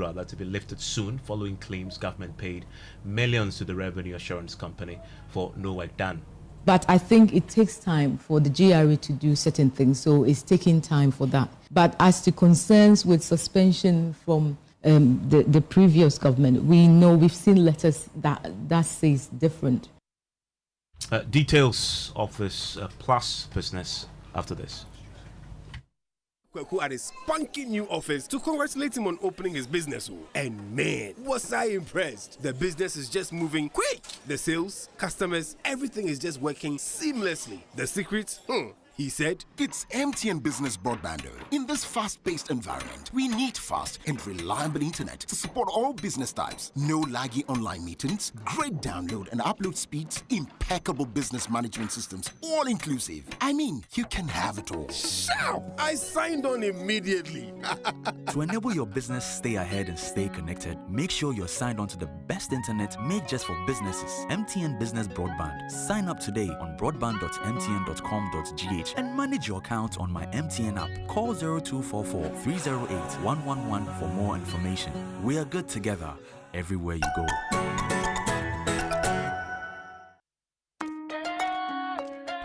rather, to be lifted soon following claims government paid millions to the revenue assurance company for no work done. But I think it takes time for the GRA to do certain things, so it's taking time for that. But as to concerns with suspension from the previous government, we know, we've seen letters that says different. Details of this Plus business after this. Kweku at his spunky new office to congratulate him on opening his business. And man, was I impressed. The business is just moving quick. The sales, customers, everything is just working seamlessly. The secret? He said, it's MTN Business Broadband. In this fast-paced environment, we need fast and reliable internet to support all business types. No laggy online meetings, great download and upload speeds, impeccable business management systems, all inclusive. I mean, you can have it all. Sharp! I signed on immediately. To enable your business stay ahead and stay connected, make sure you're signed on to the best internet made just for businesses. MTN Business Broadband. Sign up today on broadband.mtn.com.gh and manage your account on my MTN app. Call 0244 308 111 for more information. We are good together everywhere you go.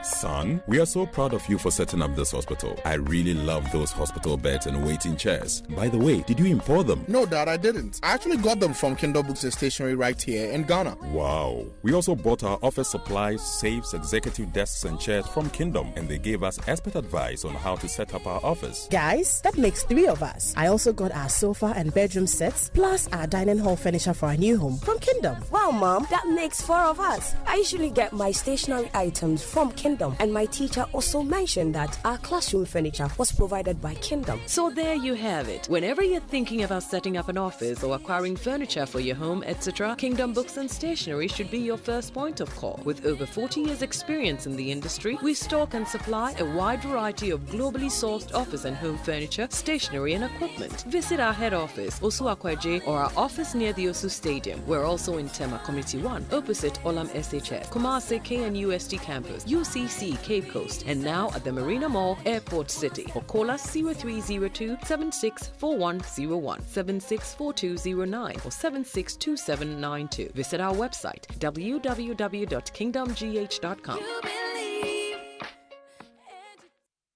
Son, we are so proud of you for setting up this hospital. I really love those hospital beds and waiting chairs. By the way, did you import them? No, Dad, I didn't. I actually got them from Kingdom Books and Stationery right here in Ghana. Wow. We also bought our office supplies, safes, executive desks and chairs from Kingdom, and they gave us expert advice on how to set up our office. Guys, that makes 3 of us. I also got our sofa and bedroom sets, plus our dining hall furniture for our new home from Kingdom. Wow, Mom, that makes 4 of us. I usually get my stationery items from Kingdom, and my teacher also mentioned that our classroom furniture was provided by Kingdom. So there you have it. Whenever you're thinking about setting up an office or acquiring furniture for your home, etc., Kingdom Books and Stationery should be your first point of call. With over 40 years experience in the industry, we stock and supply a wide variety of globally sourced office and home furniture, stationery and equipment. Visit our head office, Osu Akwaje, or our office near the Osu Stadium. We're also in Tema Community 1, opposite Olam SHF, Kumasi KNUST campus, UCC Cape Coast, and now at the Marina Mall, Airport City. Or call us 0302 764101, 764209, or 762792. Visit our website www.kingdomgh.com.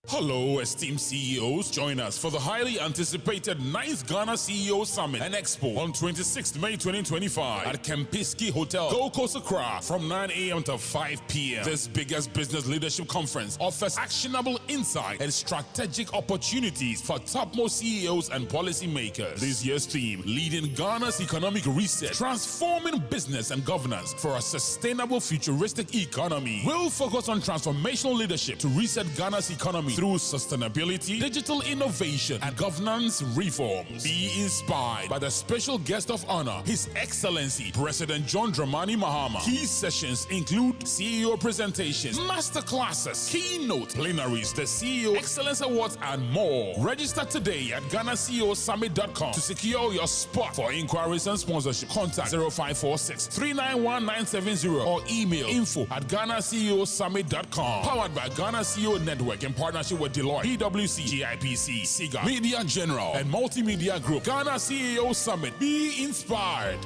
Hello, esteemed CEOs. Join us for the highly anticipated 9th Ghana CEO Summit and Expo on 26th May 2025 at Kempinski Hotel, Gold Coast, Accra, from 9 a.m. to 5 p.m. This biggest business leadership conference offers actionable insight and strategic opportunities for topmost CEOs and policymakers. This year's theme, leading Ghana's economic reset, transforming business and governance for a sustainable futuristic economy. We'll focus on transformational leadership to reset Ghana's economy through sustainability, digital innovation, and governance reforms. Be inspired by the special guest of honor, His Excellency President John Dramani Mahama. Key sessions include CEO presentations, master classes, keynote plenaries, the CEO Excellence Awards, and more. Register today at GhanaCEOSummit.com to secure your spot. For inquiries and sponsorship, contact 0546 391 970 or email info@GhanaCEOSummit.com. Powered by Ghana CEO Network in partnership with Deloitte, PwC, GIPC, SIGA, Media General, and Multimedia Group. Ghana CEO Summit. Be inspired.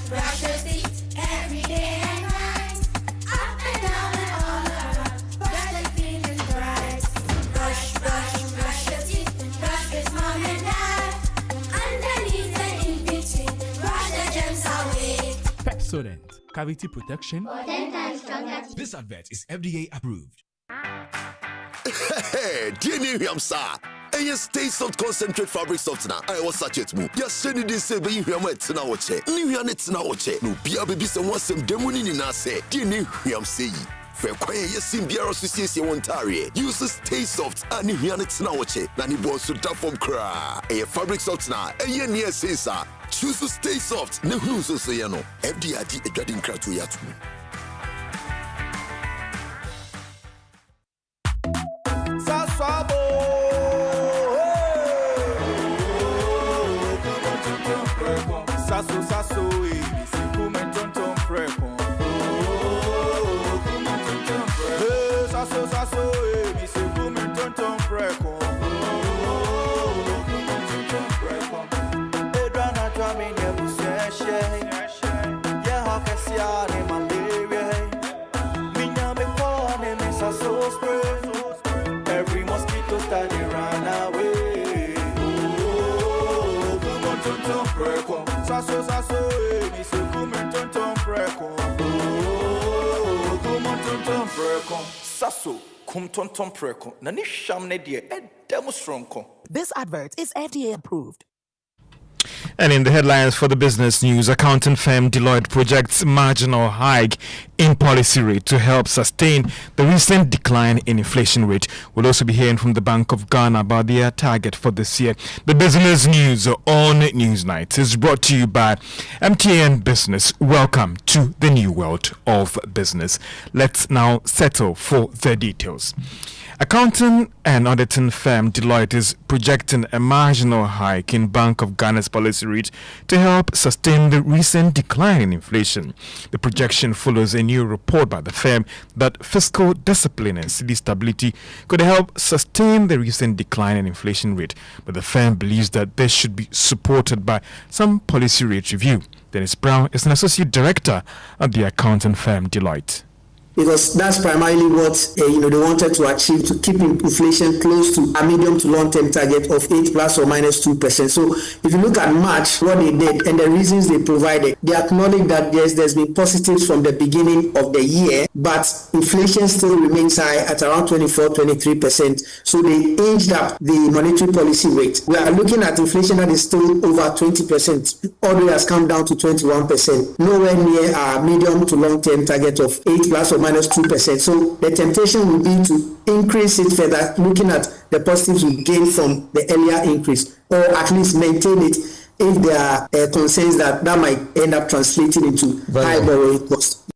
Brush your teeth every day and night. Up and down and all around. Brush your teeth and bright. Brush your teeth. Brush with mom and dad. Underneath and in between. Brush the germs away. Pepsodent, cavity protection. For 10 times stronger. This advert is FDA approved. Hey, dear Mensah. And you stay soft concentrate fabric softener. I was such it move. Just send it this way, you have it now. New units now. No, be a baby, some was some demon in us. Say, dear I'm saying. For quiet, yes, in Biara Association Ontario. Use Stay Soft and new units now. Nani bones to tap from cry. A fabric softener. And you near say, sir. Choose to Stay Soft. No, so say, you know. FDID a dreading crowd to yet. Sasso, sasso, Every mosquito study run away. Oh, come on, tonton preko. Saso, mi se come tonton preko. Oh, come on, tonton preko. Saso, come tonton preko. Nani shamne die demonstronko. This advert is FDA approved. And in the headlines for the business news, accounting firm Deloitte projects marginal hike in policy rate to help sustain the recent decline in inflation rate. We'll also be hearing from the Bank of Ghana about their target for this year. The business news on Newsnight is brought to you by MTN Business. Welcome to the new world of business. Let's now settle for the details. Accounting and auditing firm Deloitte is projecting a marginal hike in Bank of Ghana's policy rate to help sustain the recent decline in inflation. The projection follows a new report by the firm that fiscal discipline and cedi stability could help sustain the recent decline in inflation rate, but the firm believes that this should be supported by some policy rate review. Dennis Brown is an associate director at the accounting firm Deloitte. Because that's primarily what they wanted to achieve, to keep inflation close to a medium to long-term target of 8 plus or minus 2%. So if you look at March, what they did and the reasons they provided, they acknowledge that there's been positives from the beginning of the year, but inflation still remains high at around 24-23%. So they aged up the monetary policy rate. We are looking at inflation that is still over 20%. Although it has come down to 21%, nowhere near our medium to long-term target of 8 plus or minus 2%. So the temptation will be to increase it further, looking at the positives we gain from the earlier increase, or at least maintain it if there are concerns that might end up translating into high borrowing costs.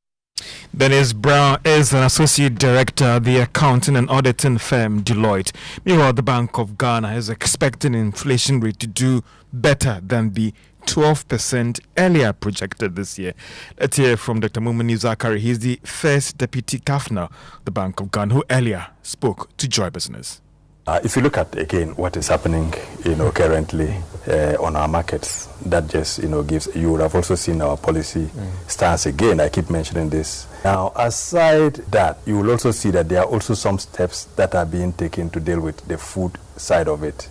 Dennis Brown is an associate director at the accounting and auditing firm Deloitte. Meanwhile, the Bank of Ghana is expecting inflation rate to do better than the 12% earlier projected this year. Let's hear from Dr. Mumuni Zakari. He's the first deputy governor of the Bank of Ghana, who earlier spoke to Joy Business. If you look at again what is happening, currently on our markets, that just gives. You would have also seen our policy stance again. I keep mentioning this. Now, aside that, you will also see that there are also some steps that are being taken to deal with the food side of it.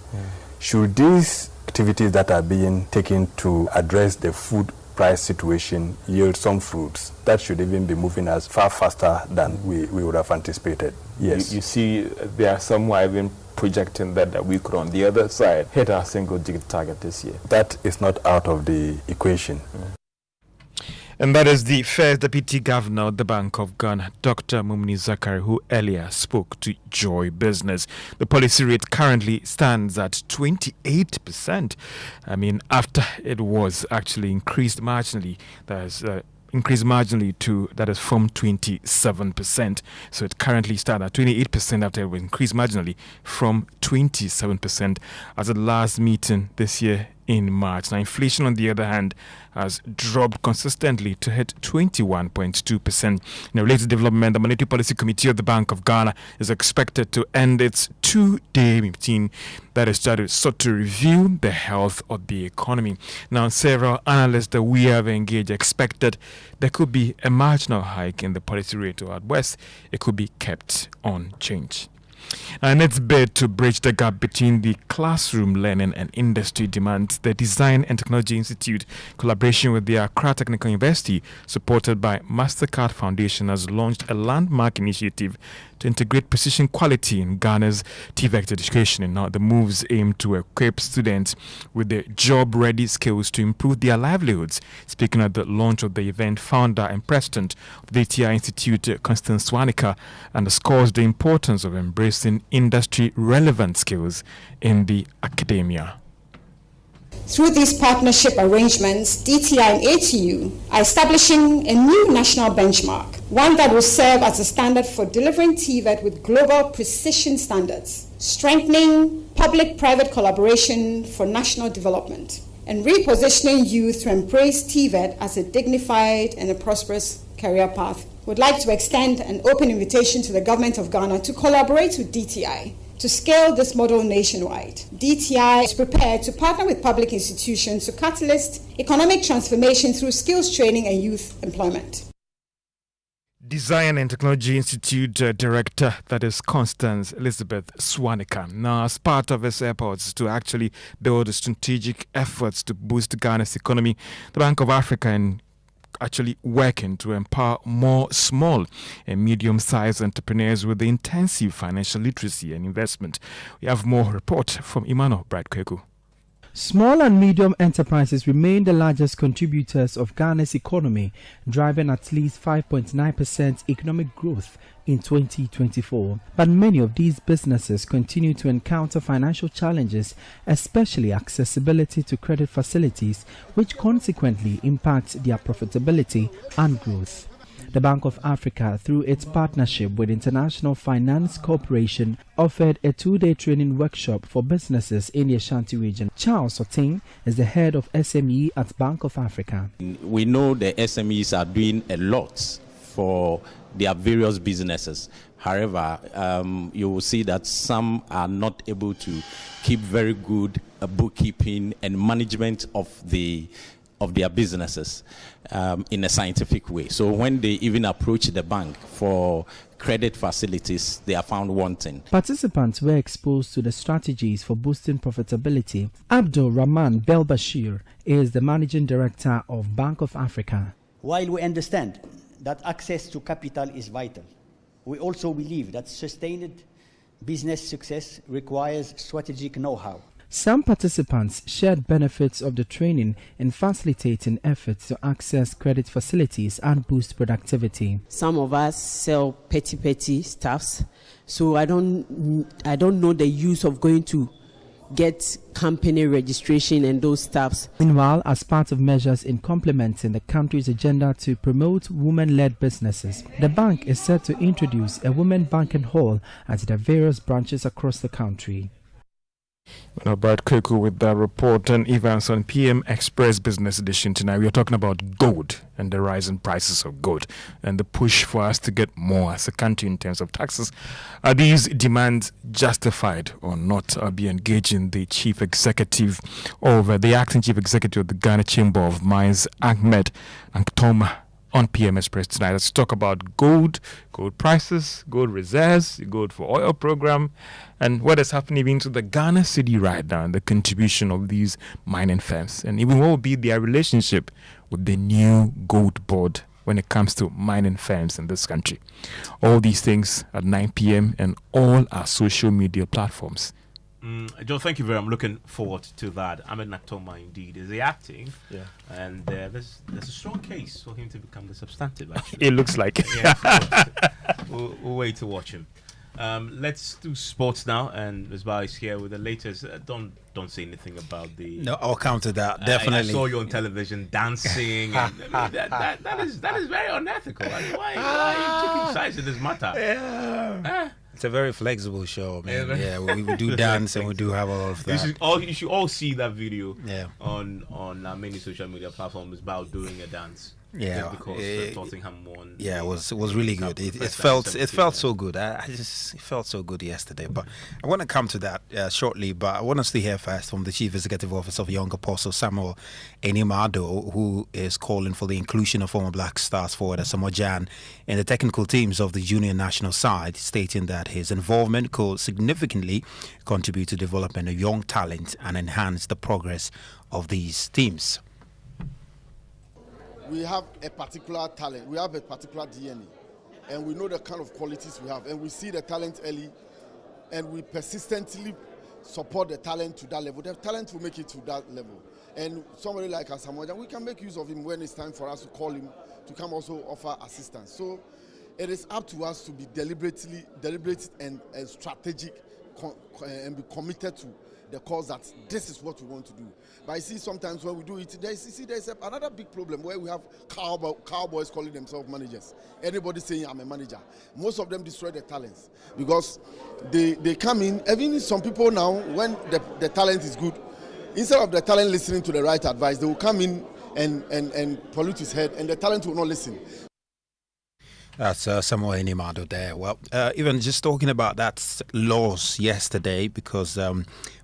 Should these activities that are being taken to address the food price situation yield some fruits, that should even be moving us far faster than we would have anticipated. Yes. You see, there are some who are even projecting that we could, on the other side, hit our single-digit target this year. That is not out of the equation. And that is the first deputy governor of the Bank of Ghana, Dr. Mumuni Zakari, who earlier spoke to Joy Business. The policy rate currently stands at 28%. After it was actually increased marginally, that is from 27%. So it currently stands at 28% after it was increased marginally from 27% as the last meeting this year in March. Now, inflation, on the other hand, has dropped consistently to hit 21.2%. In a related development, the Monetary Policy Committee of the Bank of Ghana is expected to end its 2-day meeting that is sought to review the health of the economy. Now, several analysts that we have engaged expected there could be a marginal hike in the policy rate, or at worst, it could be kept unchanged. In its bid to bridge the gap between the classroom learning and industry demands, the Design and Technology Institute, collaboration with the Accra Technical University, supported by MasterCard Foundation, has launched a landmark initiative to integrate precision quality in Ghana's TVET education. And now the moves aim to equip students with the job-ready skills to improve their livelihoods. Speaking at the launch of the event, founder and president of the ATI Institute, Constance Swanika, underscores the importance of embracing industry-relevant skills in the academia. Through these partnership arrangements, DTI and ATU are establishing a new national benchmark, one that will serve as a standard for delivering TVET with global precision standards, strengthening public-private collaboration for national development, and repositioning youth to embrace TVET as a dignified and a prosperous career path. Would like to extend an open invitation to the government of Ghana to collaborate with DTI to scale this model nationwide. DTI is prepared to partner with public institutions to catalyst economic transformation through skills training and youth employment. Design and Technology Institute Director, that is Constance Elizabeth Swanica. Now, as part of its efforts to actually build strategic efforts to boost Ghana's economy, the Bank of Africa and actually working to empower more small and medium-sized entrepreneurs with the intensive financial literacy and investment. We have more report from Imano Bright-Kweku. Small and medium enterprises remain the largest contributors of Ghana's economy, driving at least 5.9% economic growth in 2024. But many of these businesses continue to encounter financial challenges, especially accessibility to credit facilities, which consequently impact their profitability and growth. The Bank of Africa, through its partnership with International Finance Corporation, offered a 2-day training workshop for businesses in the Ashanti region. Charles Oting is the head of SME at Bank of Africa. We know the SMEs are doing a lot for their various businesses. However, you will see that some are not able to keep very good bookkeeping and management of their businesses in a scientific way. So when they even approach the bank for credit facilities, they are found wanting. Participants were exposed to the strategies for boosting profitability. Abdul Rahman Belbashir is the managing director of Bank of Africa. While we understand that access to capital is vital, we also believe that sustained business success requires strategic know-how. Some participants shared benefits of the training in facilitating efforts to access credit facilities and boost productivity. Some of us sell petty stuffs, so I don't know the use of going to get company registration and those stuffs. Meanwhile, as part of measures in complementing the country's agenda to promote women-led businesses, the bank is set to introduce a women banking hall at the various branches across the country. Brad Kweku with that report and Evans on PM Express Business Edition. Tonight we are talking about gold and the rising prices of gold and the push for us to get more as a country in terms of taxes. Are these demands justified or not? I'll be engaging the chief executive of the acting chief executive of the Ghana Chamber of Mines, Ahmed Ankatoma, on PM Express tonight. Let's talk about gold prices, gold reserves, gold for oil program, and what is happening even to the Ghana cedi right now and the contribution of these mining firms, and even what will be their relationship with the new gold board when it comes to mining firms in this country. All these things at 9 p.m. and all our social media platforms. Joe, thank you very much. I'm looking forward to that. Ahmed Naktoma indeed is the acting, and there's a strong case for him to become the substantive. Actually, it looks like. We'll wait to watch him. Let's do sports now, and Ms. Bar is here with the latest. Don't say anything about the. No, I'll counter that. Definitely. I saw you on television dancing. And, that is very unethical. Why are you taking sides in this matter? Yeah. It's a very flexible show, man. Yeah, we do dance and we do have a lot of that. You should all see that video on many social media platforms about doing a dance. Yeah, because Tottenham won. Yeah, it was really good. It felt so good. It felt so good yesterday. But I want to come to that shortly. But I want us to hear first from the Chief Executive Officer of Young Apostle, Samuel Enimado, who is calling for the inclusion of former Black Stars forward Samuel Jan in the technical teams of the junior national side, stating that his involvement could significantly contribute to development of young talent and enhance the progress of these teams. We have a particular talent, we have a particular DNA, and we know the kind of qualities we have, and we see the talent early, and we persistently support the talent to that level. The talent will make it to that level. And somebody like Asamoah, we can make use of him when it's time for us to call him to come also offer assistance. So it is up to us to be deliberate and strategic and be committed to the cause that this is what we want to do. But I see sometimes when we do it, there's another big problem where we have cowboys calling themselves managers. Anybody saying I'm a manager. Most of them destroy their talents because they come in, even some people now, when the talent is good, instead of the talent listening to the right advice, they will come in and pollute his head and the talent will not listen. That's Samuel Enimado there. Well, even just talking about that loss yesterday, because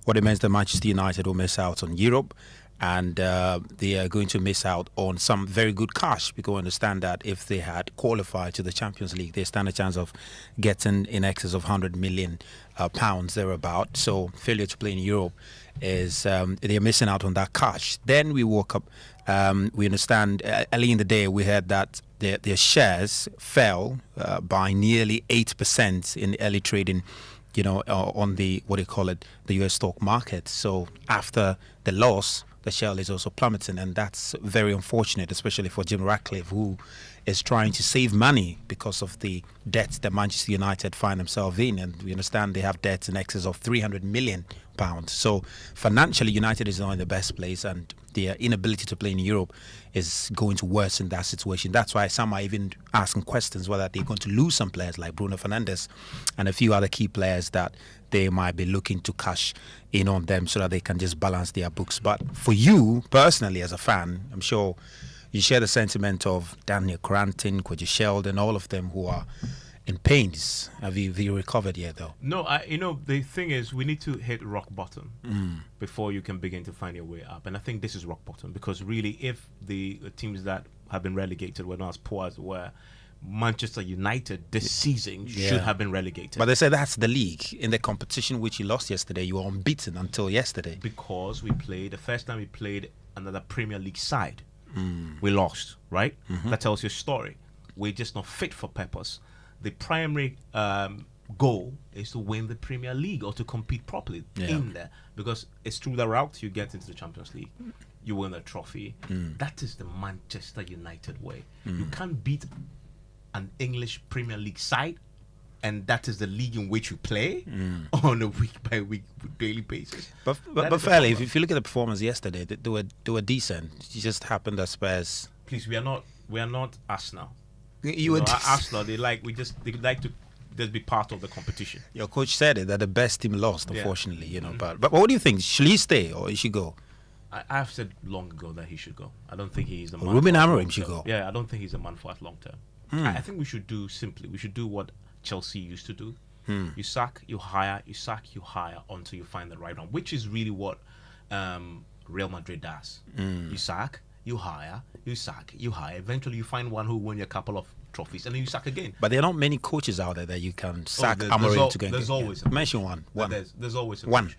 what it means that Manchester United will miss out on Europe, and they are going to miss out on some very good cash, because we understand that if they had qualified to the Champions League, they stand a chance of getting in excess of £100 million thereabout. So failure to play in Europe is they're missing out on that cash. Then we woke up, we understand early in the day we heard that their shares fell by nearly 8% in early trading, on the, the US stock market. So after the loss, the share is also plummeting, and that's very unfortunate, especially for Jim Ratcliffe, who is trying to save money because of the debts that Manchester United find themselves in. And we understand they have debts in excess of £300 million. So financially, United is not in the best place, and their inability to play in Europe is going to worsen that situation. That's why some are even asking questions whether they're going to lose some players like Bruno Fernandes and a few other key players that they might be looking to cash in on them so that they can just balance their books. But for you personally as a fan, I'm sure you share the sentiment of Daniel Cranton, Kojo Sheldon, all of them who are in pains. Have you recovered yet, though? No, the thing is, we need to hit rock bottom before you can begin to find your way up. And I think this is rock bottom, because really, if the teams that have been relegated were not as poor as were, Manchester United this season should have been relegated. But they say that's the league. In the competition which you lost yesterday, you were unbeaten until yesterday. Because the first time we played another Premier League side, we lost, right? That tells you a story. We're just not fit for purpose. The primary goal is to win the Premier League or to compete properly in there, because it's through the route you get into the Champions League. You win the trophy. That is the Manchester United way. You can't beat an English Premier League side, and that is the league in which you play on a week-by-week daily basis. But fairly, if you look at the performance yesterday, they were decent. It just happened that Spurs. Please, we are not Arsenal. Arsenal, they like to just be part of the competition. Your coach said it, that the best team lost, unfortunately. But what do you think? Should he stay or should he go? I've said long ago that he should go. I don't think he's the man. Ruben Amorim should go. Yeah, I don't think he's the man for us long term. I think we should do what Chelsea used to do. You sack, you hire, you sack, you hire until you find the right one, which is really what Real Madrid does. You sack, you hire, you sack, you hire. Eventually, you find one who won you a couple of trophies, and then you sack again. But there are not many coaches out there that you can sack Amorim to get. There's always mention one. There's always one. Coach.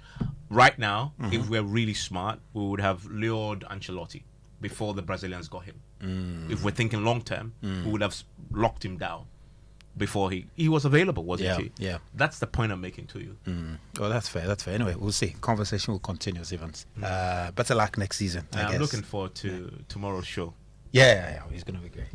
Right now, if we're really smart, we would have lured Ancelotti before the Brazilians got him. If we're thinking long term, we would have locked him down before he was available, wasn't he? Yeah. That's the point I'm making to you. Well, that's fair. Anyway, we'll see. Conversation will continue, Evans. Better luck next season. I'm looking forward to tomorrow's show. Yeah. It's going to be great.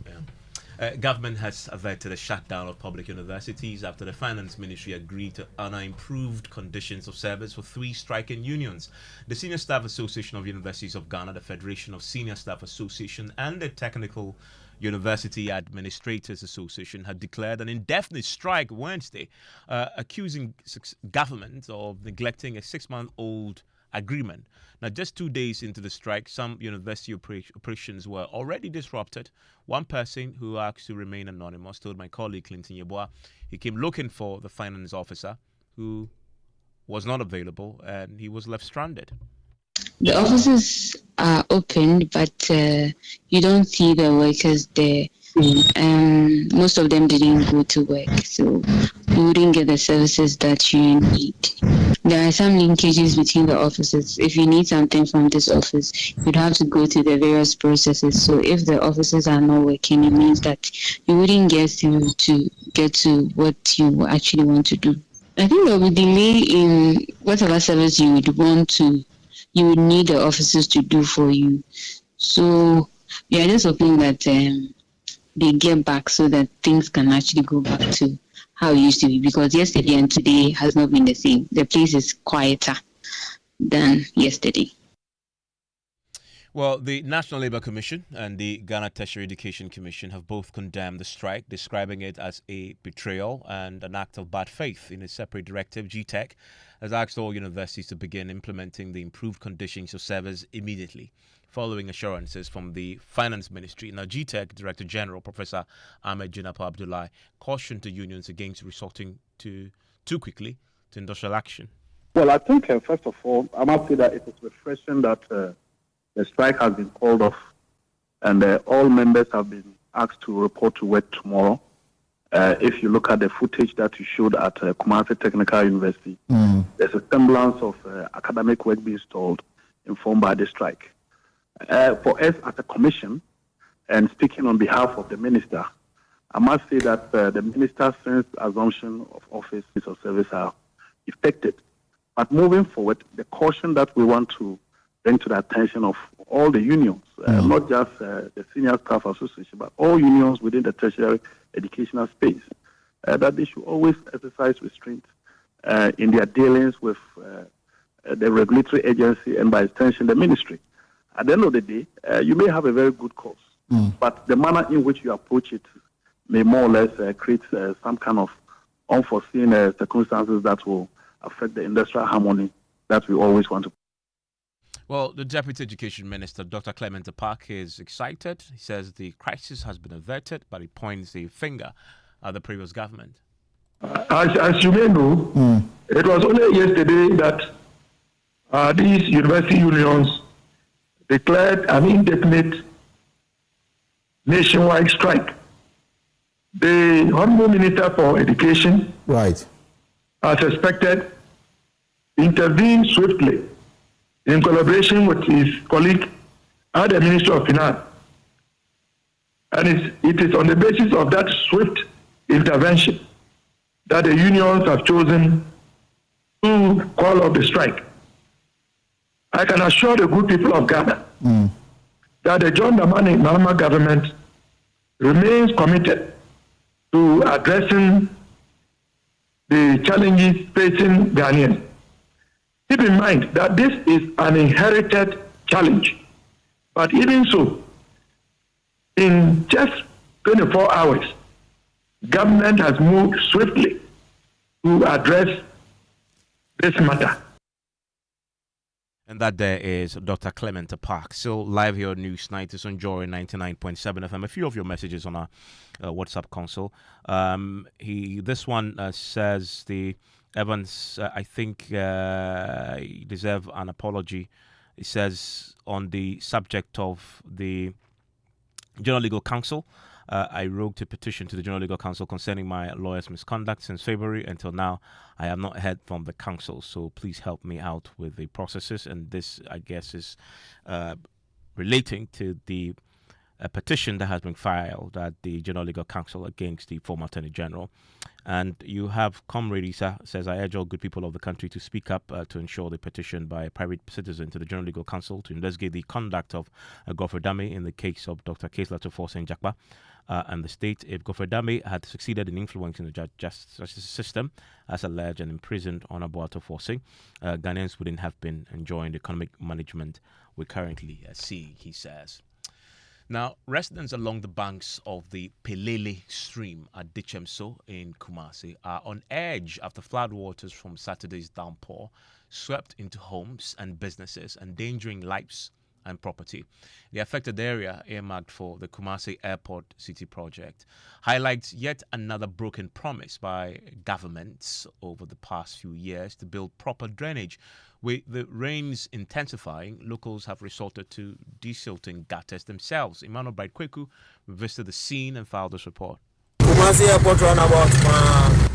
Government has averted a shutdown of public universities after the Finance Ministry agreed to honor improved conditions of service for 3 striking unions. The Senior Staff Association of Universities of Ghana, the Federation of Senior Staff Association, and the Technical University Administrators Association had declared an indefinite strike Wednesday, accusing government of neglecting a 6-month-old agreement. Now, just 2 days into the strike, some university operations were already disrupted. One person who asked to remain anonymous told my colleague Clinton Yeboah he came looking for the finance officer who was not available, and he was left stranded. The offices are open, but you don't see the workers there. Most of them didn't go to work, so you wouldn't get the services that you need. There are some linkages between the offices. If you need something from this office, you'd have to go through the various processes. So if the offices are not working, it means that you wouldn't get to get to what you actually want to do. I think there will be delay in whatever service you would need the offices to do for you. So we are just hoping that they get back so that things can actually go back to how it used to be, because yesterday and today has not been the same. The place is quieter than yesterday. Well, the National Labour Commission and the Ghana Tertiary Education Commission have both condemned the strike, describing it as a betrayal and an act of bad faith. In a separate directive, GTEC has asked all universities to begin implementing the improved conditions of service immediately. following assurances from the Finance Ministry. Now, GTEC Director General Professor Ahmed Jinapa Abdullahi cautioned the unions against resorting too quickly to industrial action. Well, I think, first of all, I must say that it is refreshing that the strike has been called off and all members have been asked to report to work tomorrow. If you look at the footage that you showed at Kumasi Technical University, there's a semblance of academic work being stalled, informed by the strike. For us as a commission, and speaking on behalf of the minister, I must say that the minister, since assumption of office or service, are effected. But moving forward, the caution that we want to bring to the attention of all the unions, not just the Senior Staff Association, but all unions within the tertiary educational space, that they should always exercise restraint in their dealings with the regulatory agency and by extension the ministry. At the end of the day, you may have a very good cause, but the manner in which you approach it may more or less create some kind of unforeseen circumstances that will affect the industrial harmony that we always want to. Well, the Deputy Education Minister, Dr. Clement Park, is excited. He says the crisis has been averted, but he points the finger at the previous government. As you may know, it was only yesterday that these university unions declared an indefinite nationwide strike. The Honorable Minister for Education, as expected, intervened swiftly in collaboration with his colleague at the Ministry of Finance. And it is on the basis of that swift intervention that the unions have chosen to call off the strike. I can assure the good people of Ghana that the John Dramani Mahama government remains committed to addressing the challenges facing Ghanaians. Keep in mind that this is an inherited challenge. But even so, in just 24 hours, government has moved swiftly to address this matter. And that there is Dr. Clement Park. Still live here on News Night. It's on Joy 99.7 FM. A few of your messages on our WhatsApp console. This one says the Evans, I think, deserve an apology. It says on the subject of the General Legal Council, I wrote a petition to the General Legal Council concerning my lawyer's misconduct since February. Until now, I have not heard from the council. So please help me out with the processes. And this, I guess, is relating to the petition that has been filed at the General Legal Council against the former Attorney General. And you have Comrade Isa says, I urge all good people of the country to speak up to ensure the petition by a private citizen to the General Legal Council to investigate the conduct of Godfred in the case of Dr. Kesla to Forson Jakpa and the state. If Godfred had succeeded in influencing the justice system, as alleged, and imprisoned on Aboato Forcing, Ghanaians wouldn't have been enjoying the economic management we currently see, he says. Now, residents along the banks of the Pelele stream at Dichemso in Kumasi are on edge after floodwaters from Saturday's downpour swept into homes and businesses, endangering lives and property. The affected area, earmarked for the Kumasi Airport City project, highlights yet another broken promise by governments over the past few years to build proper drainage. With the rains intensifying, locals have resorted to desilting gutters themselves. Emmanuel Bright Kweku visited the scene and filed this report.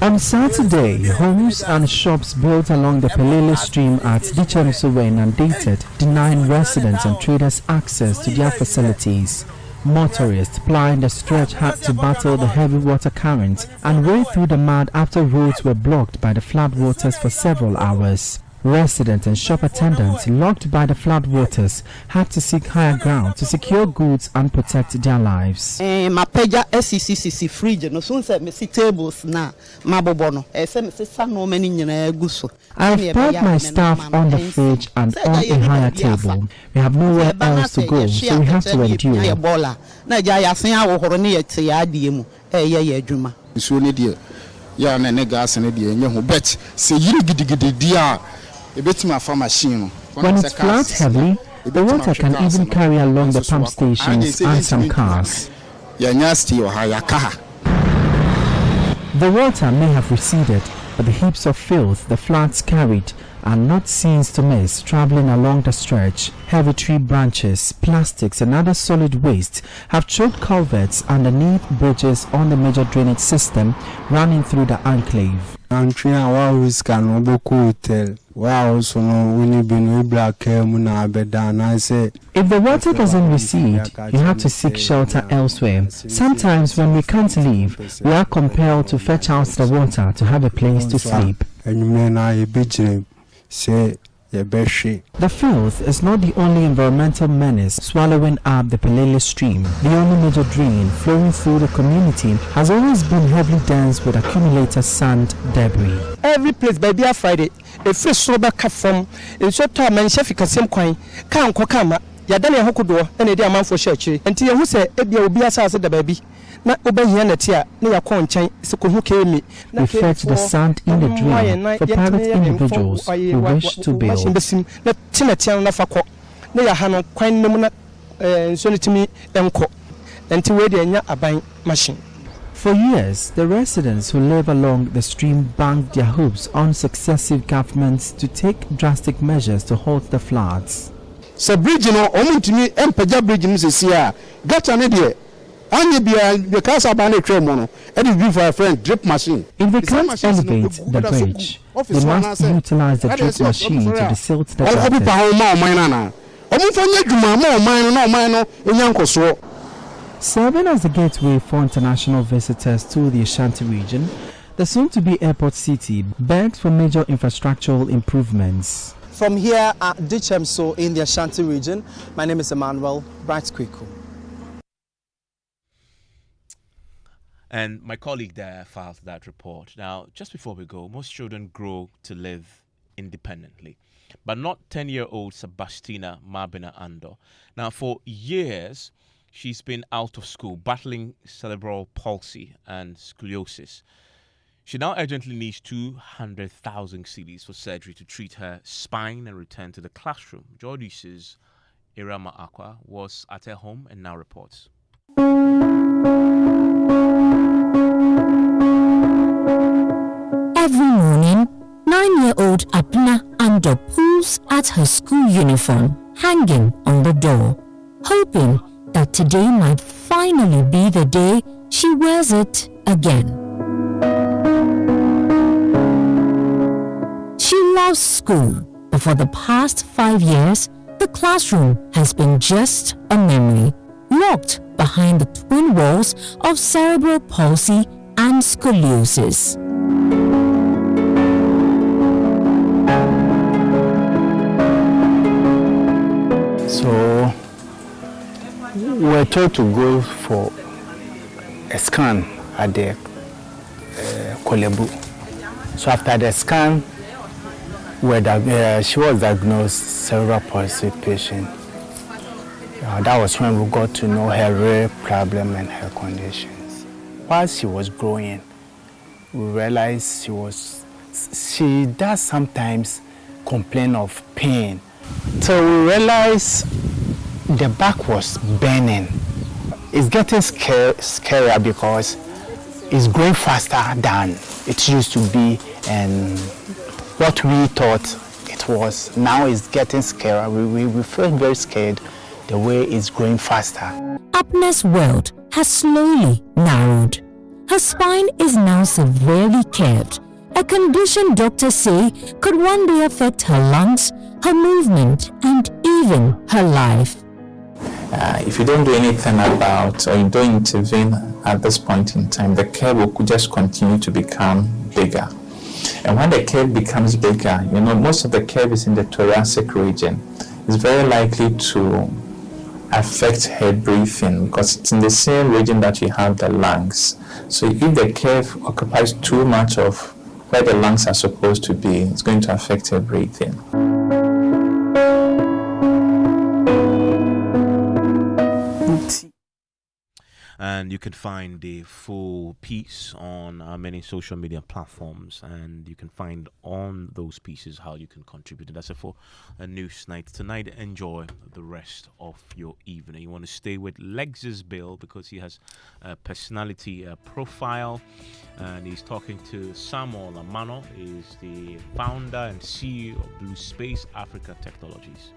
On Saturday, homes and shops built along the Pelele stream at Dichemso were inundated, denying residents and traders access to their facilities. Motorists plying the stretch had to battle the heavy water current and wade through the mud after roads were blocked by the floodwaters for several hours. Residents and shop attendants locked by the floodwaters had to seek higher ground to secure goods and protect their lives. Mapeja SCCC fridge no so say me tables na mabobo no say me sa no many nyina guso. I've parked my stuff on the fridge and on a higher table. We have nowhere else to go, so we have to endure. Na ja ya sen awohoro ne yete ya adie mu ye adwuma. So ne die ya na ne gas ne die nye ho bet se yiri gidigidi dia. When it floods heavily, The water can even carry along the pump stations and some cars. The water may have receded, but the heaps of filth the floods carried are not scenes to miss traveling along the stretch. Heavy tree branches, plastics and other solid waste have choked culverts underneath bridges on the major drainage system running through the enclave. If the water doesn't recede, you have to seek shelter elsewhere. Sometimes when we can't leave, we are compelled to fetch out the water to have a place to sleep. The filth is not the only environmental menace swallowing up the Pelele stream. The only major drain flowing through the community has always been heavily dense with accumulated sand debris. Every place by Bia Friday, a fresh sober cut from a short time and chef can same coin, can't kokama, Yadania Hokudo, and a dear man for church, until you say, Ebia will be as the baby. Not obey Yanatia, near Conchain, so who came me. We fetch the sand in the drain for private individuals who wish to build. Not Tinatian Nafako, near Hano, Quine Nomuna, and Sonitimi, Enco, until we are a buying machine. For years, the residents who live along the stream banked their hopes on successive governments to take drastic measures to halt the floods. So, bridge, you know, Omutimi, Empeja Bridge, Mrs. Got an idea. And the cars are banned train mono, and it be for a friend drip machine. If they can't elevate the bridge, they must utilize the drip machine to desilt the gutters. Serving as the gateway for international visitors to the Ashanti region, the soon-to-be airport city begs for major infrastructural improvements. From here at Dichemso in the Ashanti region, my name is Emmanuel Bright-Kwiku. And my colleague there filed that report. Now, just before we go, most children grow to live independently, but not 10-year-old Sebastina Mabina Ando. Now, for years, she's been out of school, battling cerebral palsy and scoliosis. She now urgently needs 200,000 cedis for surgery to treat her spine and return to the classroom. Jordice's Irama Aqua was at her home and now reports. Every morning, 9-year-old Abna Ando pulls at her school uniform hanging on the door, hoping that today might finally be the day she wears it again. She loves school, but for the past 5 years, the classroom has been just a memory, locked behind the twin walls of cerebral palsy and scoliosis. So we're told to go for a scan at the Kolebu. So after the scan, she was diagnosed cerebral palsy patient. That was when we got to know her real problem and her conditions. While she was growing, we realized she does sometimes complain of pain. So we realized the back was burning. It's getting scarier because it's growing faster than it used to be, and what we thought it was, now it's getting scarier. We feel very scared the way it's growing faster. Abna's world has slowly narrowed. Her spine is now severely curved, a condition doctors say could one day affect her lungs, her movement, and even her life. If you don't do anything about, or you don't intervene at this point in time, the curve will just continue to become bigger. And when the curve becomes bigger, most of the curve is in the thoracic region. It's very likely to affect her breathing because it's in the same region that you have the lungs. So if the curve occupies too much of where the lungs are supposed to be, it's going to affect her breathing. And you can find the full piece on many social media platforms, and you can find on those pieces how you can contribute. And that's it for a news night tonight. Enjoy the rest of your evening. You want to stay with Lexus Bill because he has a personality profile, and he's talking to Samuel Amano. He's the founder and CEO of Blue Space Africa Technologies.